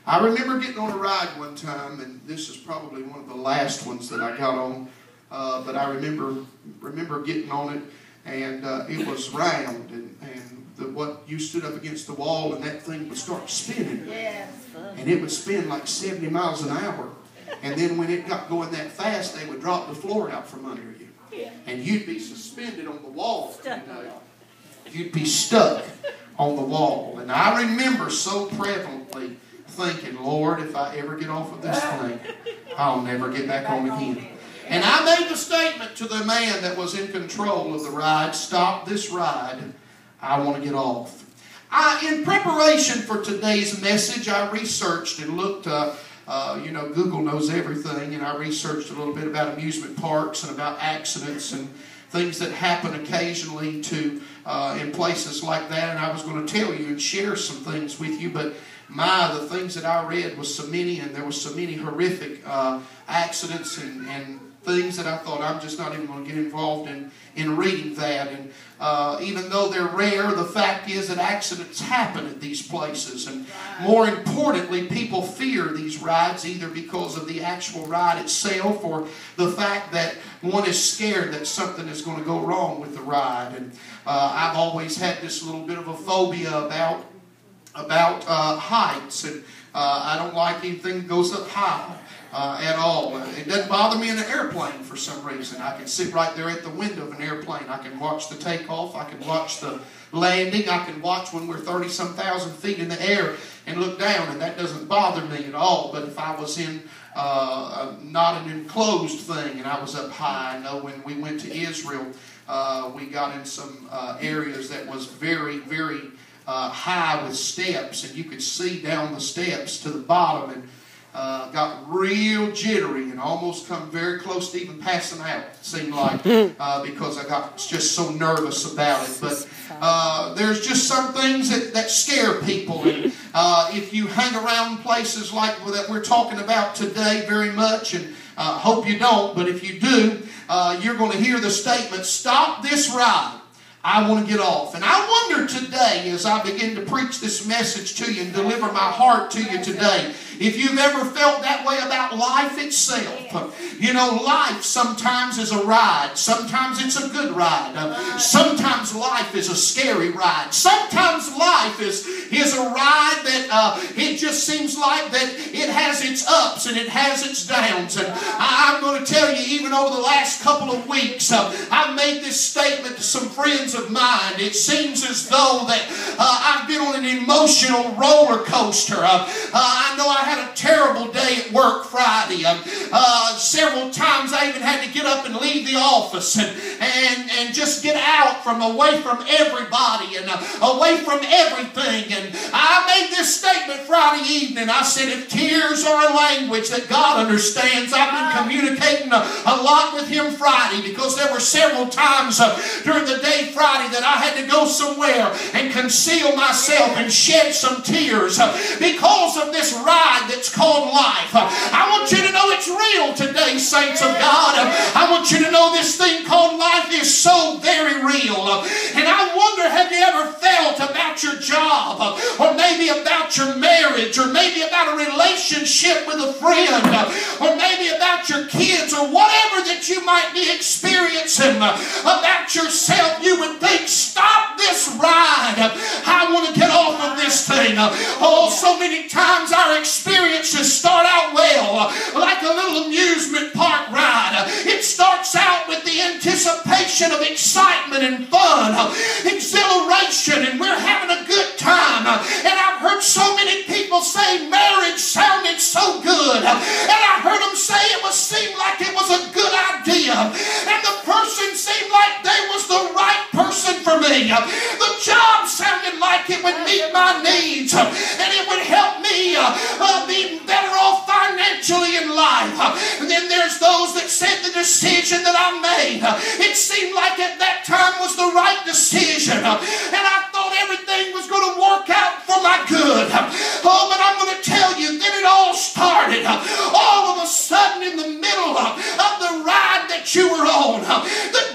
I remember getting on a ride one time, and this is probably one of the last ones that I got on, but I remember getting on it, and it was round, and you stood up against the wall, and that thing would start spinning, and it would spin like 70 miles an hour, and then when it got going that fast, they would drop the floor out from under you, and you'd be suspended on the wall. You'd be stuck on the wall, and I remember so prevalently thinking, Lord, if I ever get off of this thing, I'll never get back on again. And I made the statement to the man that was in control of the ride, stop this ride, I want to get off. In preparation for today's message, I researched and looked, Google knows everything, and I researched a little bit about amusement parks and about accidents and things that happen occasionally in places like that, and I was going to tell you and share some things with you, but the things that I read was so many, and there was so many horrific accidents and things that I thought I'm just not even going to get involved in reading that. And even though they're rare, the fact is that accidents happen at these places. And more importantly, people fear these rides either because of the actual ride itself or the fact that one is scared that something is going to go wrong with the ride. And I've always had this little bit of a phobia about heights, and I don't like anything that goes up high at all. It doesn't bother me in an airplane for some reason. I can sit right there at the window of an airplane. I can watch the takeoff. I can watch the landing. I can watch when we're 30-some thousand feet in the air and look down, and that doesn't bother me at all. But if I was in not an enclosed thing and I was up high, I know when we went to Israel, we got in some areas that was very, very high with steps, and you could see down the steps to the bottom, and got real jittery and almost come very close to even passing out, it seemed like, because I got just so nervous about it. But there's just some things that scare people, and if you hang around places like that we're talking about today very much, and hope you don't, but if you do, you're going to hear the statement, stop this ride, I want to get off. And I wonder today, as I begin to preach this message to you and deliver my heart to you today, if you've ever felt that way about life itself. You know, life sometimes is a ride. Sometimes it's a good ride. Sometimes life is a scary ride. Sometimes life is a ride that it just seems like that it has its ups and it has its downs. And I'm going to tell you, even over the last couple of weeks, I've made this statement to some friends of mine. It seems as though that I've been on an emotional roller coaster. I know I had a terrible day at work Friday. Several times I even had to get up and leave the office and just get out from away from everybody and away from everything. And I made this statement Friday evening. I said, if tears are a language that God understands, I've been communicating a lot with Him Friday, because there were several times during the day Friday that I had to go somewhere and conceal myself and shed some tears because of this ride that's called life. I want you to know it's real today, saints of God. I want you to know this thing called life is so very real. And I wonder, have you ever felt about your job, or maybe about your marriage, or maybe about a relationship with a friend, or maybe about your kids, or whatever that you might be experiencing about yourself? You would think, stop this ride. I want to get off of this thing. Oh, so many times our experiences start out well, like a little amusement park ride. It starts out with the anticipation of excitement and fun, exhilaration, and we're having a good time. And I've heard so many people say marriage sounded so good, and I heard them say it seemed like it was a good idea, and the person seemed like they was the right person for me. The job sounded like it would meet my needs, and it would help me be better off financially in life. And then there's those that said the decision that I made, it seemed like at that time was the right decision, and I thought everything was going to work out for my good. Oh, but I'm going to tell you, then it all started. All of a sudden, in the middle of the ride that you were on, the